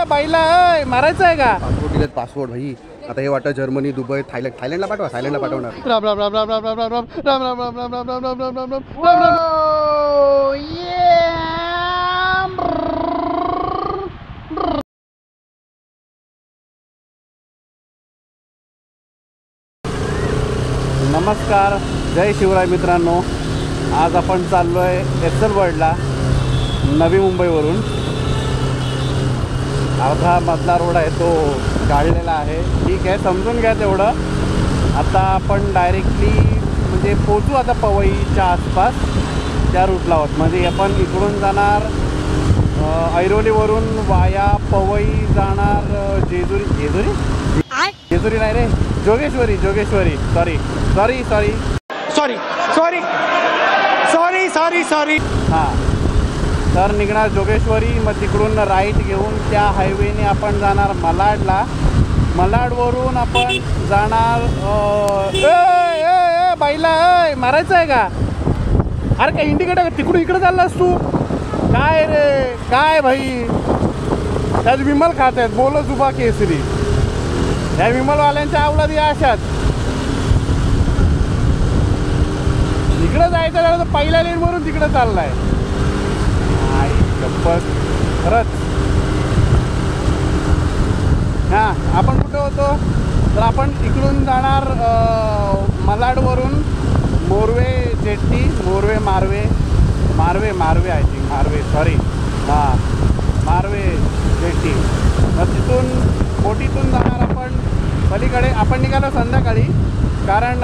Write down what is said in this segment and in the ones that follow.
बाईला मारायचं आहे का? पासपोर्ट दिलेत, पासपोर्ट भाई. आता हे वाटतं जर्मनी, दुबई, थायलंडला पाठवा. थायलंडला पाठवणार. राम राम राम राम राम राम राम राम राम राम राम राम राम राम राम राम राम राम. नमस्कार, जय शिवराय मित्रांनो. आज आपण चाललो आहे एसल वर्ल्डला, नवी मुंबईवरून. अर्धा मधला रोड आहे तो काढलेला आहे. ठीक आहे, समजून घ्या तेवढं. आता आपण डायरेक्टली म्हणजे पोचू आता पवईच्या आसपास, त्या रूटला आहोत. म्हणजे आपण इकडून जाणार ऐरोलीवरून वाया पवई जाणार जेजुरी. जेजुरी नाही रे, जोगेश्वरी. सॉरी. हां, तर निघणार जोगेश्वरी. मग तिकडून राईट घेऊन त्या हायवेने आपण जाणार मलाडला. मलाडवरून आपण जाणार बाईला मारायचं आहे का? अरे काय इंडिकेटर तिकडून इकडे चाललास तू? काय रे काय भाई, त्यात विमल खात आहेत बोलच उभा केसरी. या विमलवाल्यांच्या अवलादी अशाच. इकडं जायचं झालं तर पहिल्या लेनवरून तिकडं चाललाय. आई गप्पत खरंच. हां, आपण कुठं होतो? तर आपण इकडून जाणार मलाडवरून Morve jetty, Marve I think, sorry. हां, मारवे जेट्टी. मग तिथून बोटीतून जाणार आपण पलीकडे. आपण निघालो संध्याकाळी, कारण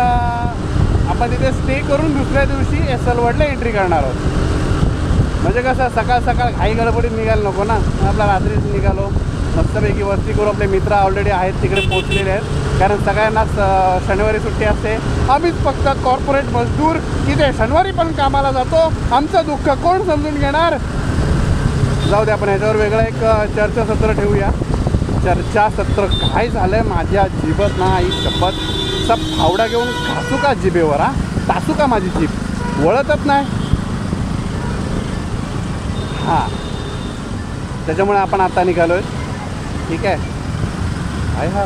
आपण तिथे स्टे करून दुसऱ्या दिवशी एसल वर्ल्डला एंट्री करणार आहोत. म्हणजे कसं सकाळ घाई गडबडीत निघायला नको ना. आपला रात्रीच निघालो, मस्तपैकी वस्ती करू. आपले मित्र ऑलरेडी आहेत तिकडे पोचलेले आहेत, कारण सगळ्यांनाच शनिवारी सुट्टी असते. आम्हीच फक्त कॉर्पोरेट मजदूर तिथे शनिवारी पण कामाला जातो. आमचं दुःख कोण समजून घेणार? जाऊ दे, आपण ह्याच्यावर वेगळं एक चर्चासत्र ठेवूया. चर्चासत्र काय झालं आहे माझ्या जिभत ना, आई शपथ. असा फावडा घेऊन घासू का जिभेवर? हा, टासू का माझी जीभ? वळतच नाही. हां, त्याच्यामुळे आपण आता निघालो आहे. ठीक आहे. आहे हा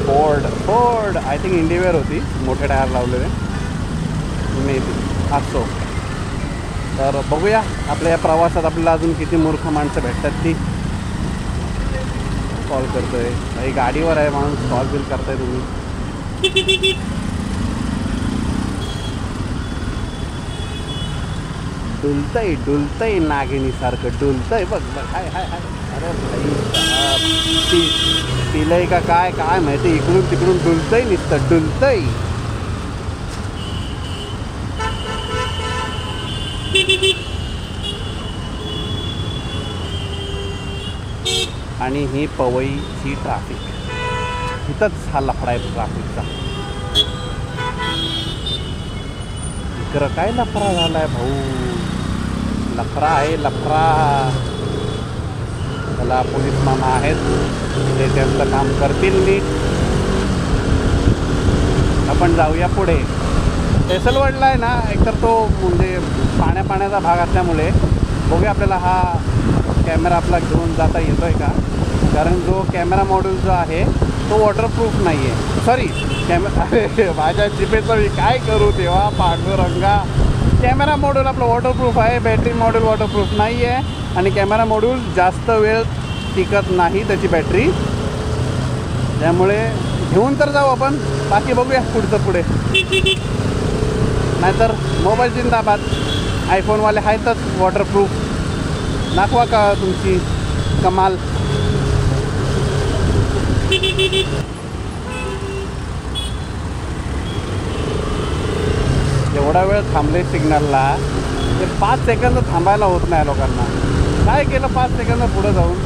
फोर्ड आय थिंक इंडिवेअर होती, मोठे टायर लावलेले मे बी असो. तर बघूया आपल्या या प्रवासात आपल्याला अजून किती मूर्ख माणसं भेटतात ती. कॉल करतोय काही गाडीवर आहे माणूस, कॉल बिल करताय तुम्ही. डुलतंय नागिनीसारखं डुलतंय. बघ हाय. अरे भाई, पिलंय का काय माहिती, इकडून तिकडून डुलतंय, नुसतं डुलतंय. आणि ही पवईची ट्रॅफिक, इथंच हा लफडा आहे ट्रॅफिकचा. इकडं काय लफडा झालाय भाऊ? लफडा आहे. त्याला पोलीस मामा आहेत, ते त्यांचं काम करतील नीट. आपण जाऊया पुढे. एसल वर्ल्डला आहे ना, एकतर तो म्हणजे पाण्याचा भाग असल्यामुळे बघूया आपल्याला हा कॅमेरा आपला घेऊन जाता येतोय का. कारण जो कॅमेरा मॉड्यूल जो आहे तो वॉटरप्रूफ नाही आहे. सॉरी, अरे माझ्या जिभेचं मी काय करू तेव्हा पांडुरंगा. कॅमेरा मॉड्यूल आपलं वॉटरप्रूफ आहे, बॅटरी मॉड्यूल वॉटरप्रूफ नाही आहे. आणि कॅमेरा मॉड्यूल जास्त वेळ टिकत नाही त्याची बॅटरी. त्यामुळे घेऊन तर जाऊ आपण, बाकी बघूया पुढचं पुढे. नाहीतर मोबाईल जिंदाबाद. आयफोनवाले आहेतच वॉटरप्रूफ. दाखवा का तुमची कमाल. एवढा वेळ थांबले सिग्नलला, ते 5 सेकंद थांबायला होत नाही लोकांना. काय केलं 5 सेकंद पुढं जाऊन?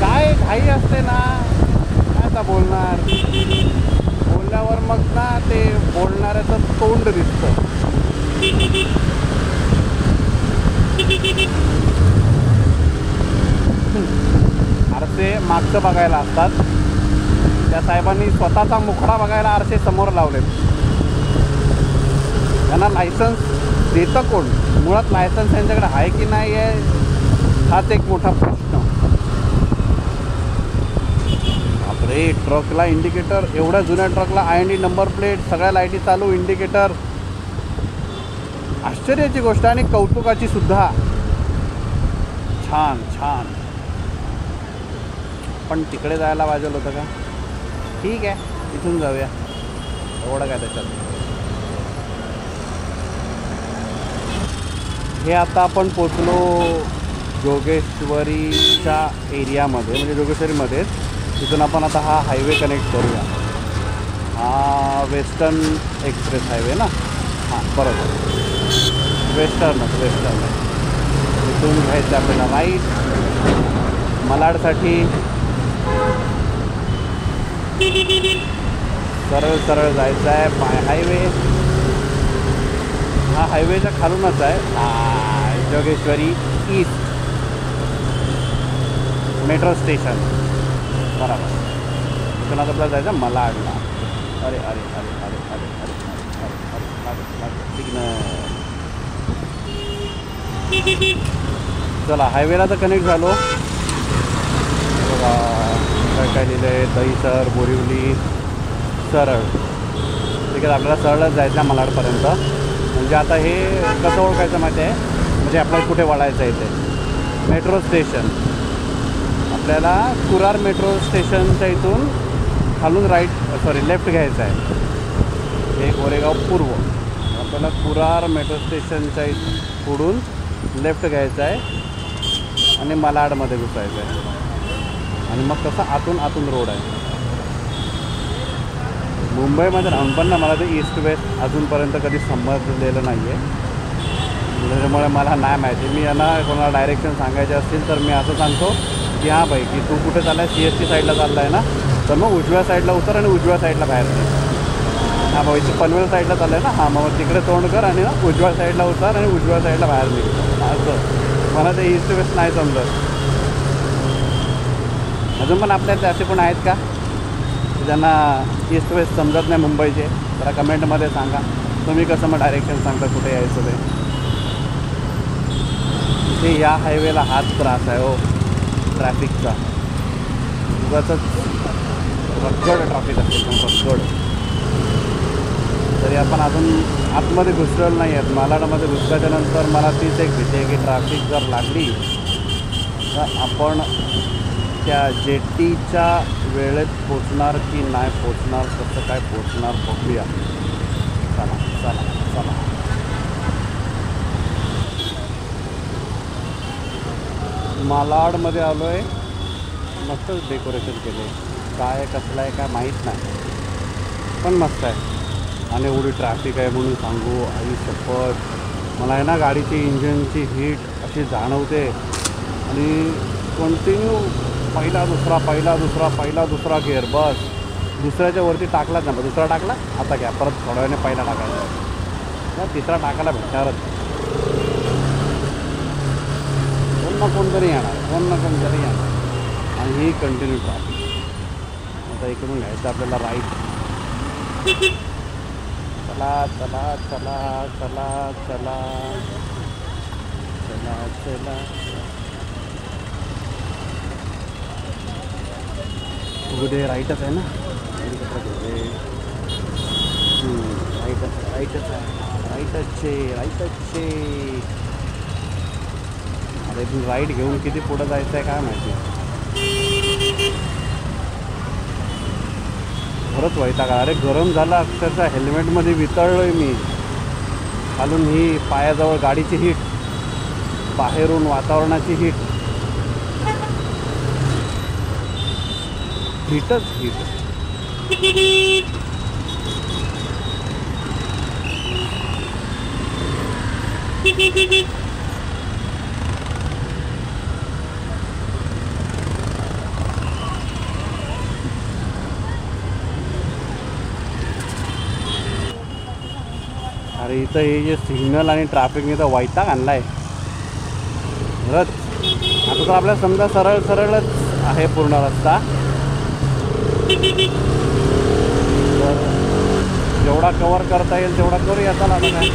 काय घाई असते ना, काय आता बोलणार. बोलल्यावर मग ना ते बोलणाऱ्याचं तोंड दिसतं. आरसे मागचं बघायला असतात. त्या साहेबांनी स्वतःचा मुखडा बघायला आरसे समोर लावलेत. त्यांना लायसन्स देतं कोण? मुळात लायसन्स यांच्याकडे आहे की नाही आहे हाच एक मोठा प्रश्न. बापरे, ट्रकला इंडिकेटर, एवढ्या जुन्या ट्रकला IND नंबर प्लेट, सगळ्या लाईटी चालू, इंडिकेटर. आश्चर्याची गोष्ट आणि कौतुकाची सुद्धा. छान छान. पण तिकडे जायला पाहिजे होतं का? ठीक आहे, इथून जाऊया, एवढं काय त्याच्यात. हे आता आपण पोचलो जोगेश्वरीच्या एरियामध्ये, म्हणजे जोगेश्वरीमध्येच. तिथून आपण आता हा हायवे कनेक्ट करूया. हा वेस्टर्न एक्सप्रेस हायवे ना. हां बरोबर, वेस्टर्नच. इथून घ्यायचं आपल्याला राईट मलाडसाठी. सरळ जायचं आहे बाय हायवे. हा हायवेच्या खालूनच आहे जोगेश्वरी ईस्ट मेट्रो स्टेशन. बरोबर. इथून आता आपल्याला जायचं मलाडला. अरे अरे अरे अरे अरे अरे अरे अरे सिग्नल. चला हायवेला तर कनेक्ट झालो. बघा काय लिहिलं आहे, दहीसर, बोरिवली, सरळ. ठीक आहे, आपल्याला सरळच जायचं आहे मलाडपर्यंत. म्हणजे आता हे कसं ओळखायचं माहिती आहे, म्हणजे आपल्याला कुठे वळायचं आहे ते मेट्रो स्टेशन. आपल्याला कुरार मेट्रो स्टेशनच्या इथून खालून लेफ्ट घ्यायचं आहे. हे गोरेगाव पूर्व. आपल्याला कुरार मेट्रो स्टेशनच्या पुढून लेफ्ट घ्यायचं आहे आणि मलाडमध्ये घुसायचं आहे. आणि मग तसं आतून रोड आहे. मुंबईमध्ये राहून पण ना मला ते ईस्ट वेस्ट अजूनपर्यंत कधी समजलेलं नाही आहे. त्याच्यामुळे मला नाही माहिती. मी यांना कोणाला डायरेक्शन सांगायचे असतील तर मी असं सांगतो की हां बाई, की तू कुठे चालला आहे, CST साईडला चालला आहे ना, तर मग उजव्या साईडला उतर आणि उजव्या साईडला बाहेर निघ. हां बाई, इथे पनवेल साईडला चाललं आहे ना, हां मग तिकडे तोंड कर आणि ना उजव्या साईडला उतर आणि उजव्या साईडला बाहेर निघ. असं मला ते ईस्ट वेस्ट नाही समजत. अजून पण आपल्यात असे पण आहेत का ज्यांना ईस्ट वेस्ट समजत नाही मुंबईचे? जरा कमेंटमध्ये सांगा. तुम्ही कसं मग डायरेक्शन सांगता कुठे यायचं ते. या हायवेला हाच त्रास आहे हो ट्रॅफिकचा. उगाचच रगड ट्रॅफिक असते, रगड. तरी आपण अजून आतमध्ये घुसलेलं नाही आहेत. मालाडमध्ये घुसल्याच्यानंतर मला तीच एक भीती आहे की ट्रॅफिक जर लागली तर आपण त्या जेटीच्या वेळेत पोचणार की नाही पोचणार, कसं काय पोचणार बघूया. चला चला चला. मालाडमध्ये आलो आहे. मस्तच डेकोरेशन केलं आहे. काय कसलं आहे काय माहीत नाही, पण मस्त आहे. आणि एवढी ट्रॅफिक आहे म्हणून सांगू, आई शपथ. मला आहे ना गाडीची इंजिनची हीट अशी जाणवते. आणि कंटिन्यू पहिला दुसरा गेअर. बस दुसऱ्याच्या वरती टाकलाच नाही. दुसरा टाकला, आता घ्या परत थोड्या वेळाने पहिला टाकायचा. तिसरा टाकायला भेटणारच. कोणतरी येणार. आणि ही कंटिन्यू ट्रॅफिक. आता इकडून घ्यायचं आपल्याला राईट. चला चला चला चला चला चला चला. उद्या राईटच आहे ना, राईटच. अरे इथून राईट घेऊन किती पुढं जायचं आहे काय माहिती. खरंच वैताग. अरे गरम झाला अक्षरशः. हेल्मेटमध्ये वितळलोय मी. खालून ही पायाजवळ गाडीची हीट, बाहेरून वातावरणाची हीटच हीट. अरे इथं हे जे सिग्नल आणि ट्रॅफिकने तर वैताग आणला आहे खरंच. आता तर आपल्याला समजा सरळच आहे पूर्ण रस्ता. तर जेवढा कवर करता येईल तेवढा करूया. चला आता काय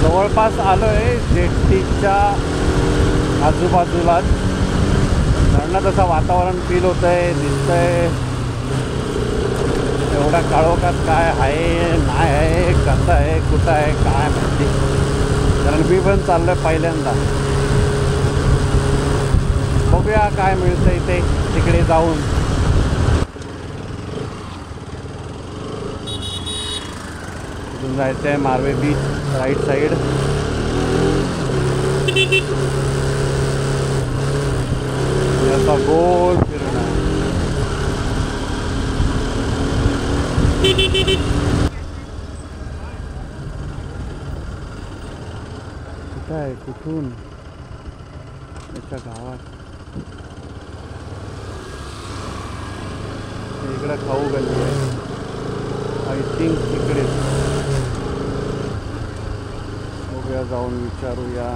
जवळपास आलो आहे जेट्टीच्या आजूबाजूलाच. धरणं तसं वातावरण फील होतं आहे, दिसतं आहे. एवढ्या काळोखात काय आहे नाही आहे, कसं आहे कुठं आहे काय माहिती. कारण मी पण चाललो आहे पहिल्यांदा. बघूया काय मिळतं इथे तिकडे जाऊन. इथून जायचं आहे मारवे बीच राईट साईड. असा गोल फिरून आहे. कुठं आहे कुठून याच्या गावात. इकडं खाऊ गल्ली आहे. आय थिंक इकडेच. बघूया जाऊन विचारूया.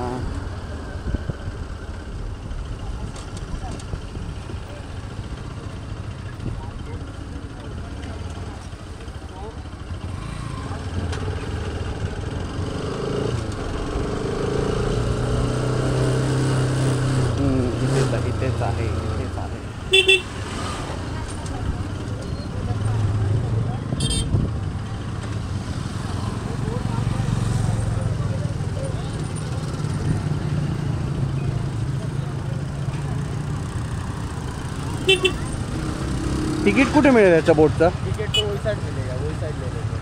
इथेच आहे इथेच आहे. टिकट कुठे मिळेल याच्या बोटचं? टिकट तो वही साइड मिलेगा, वही साइड ले लेंगे.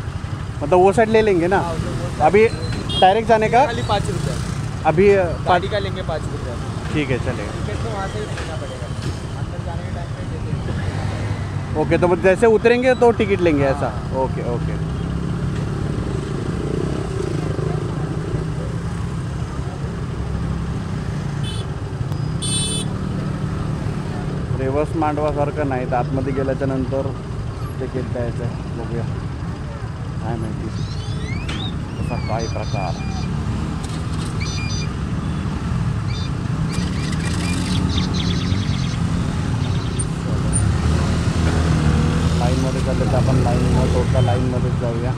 मतलब वो साइड ले लेंगे ना. अभी डायरेक्ट जाने का खाली 5 रुपये. अभी गाड़ी का लेंगे 5 रुपये. ठीक है चलेगा. टिकट तो वहाँ से ही लेना पड़ेगा. अंदर जाने के टाइम पे देते. ओके तो जैसे उतरेंगे तो टिकट लेंगे ऐसा. Okay okay. रेवर्स मांडवासारखं नाही तर आतमध्ये गेल्याच्या नंतर तिकीट द्यायचं आहे. बघूया काय माहिती असा काय प्रकार. लाईनमध्ये चालले तर आपण लाईन न तोडता लाईनमध्येच जाऊया.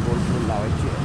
गोल लावायची आहे.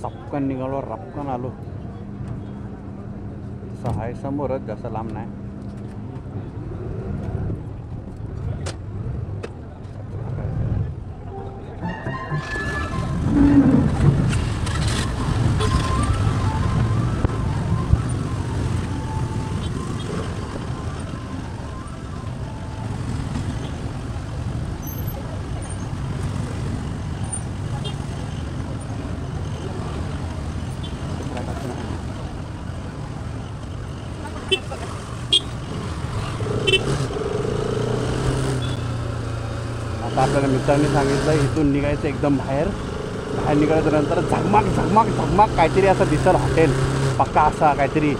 सपकन निघालो रपकन आलो. तसं आहे समोरच, जास्त लांब नाही. आता आपल्याला मित्रांनी सांगितलं इथून निघायचं एकदम बाहेर निघाल्यानंतर झगमग झगमग झगमग काहीतरी असं दिसल हॉटेल पक्का असा काहीतरी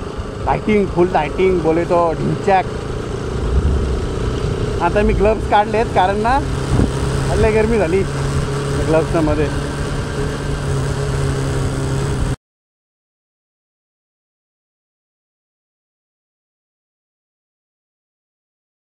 लायटिंग फुल लायटिंग बोले तो ढिंचॅक. आता मी ग्लव्स काढलेत कारण ना लय गरमी झाली ग्लव्समध्ये.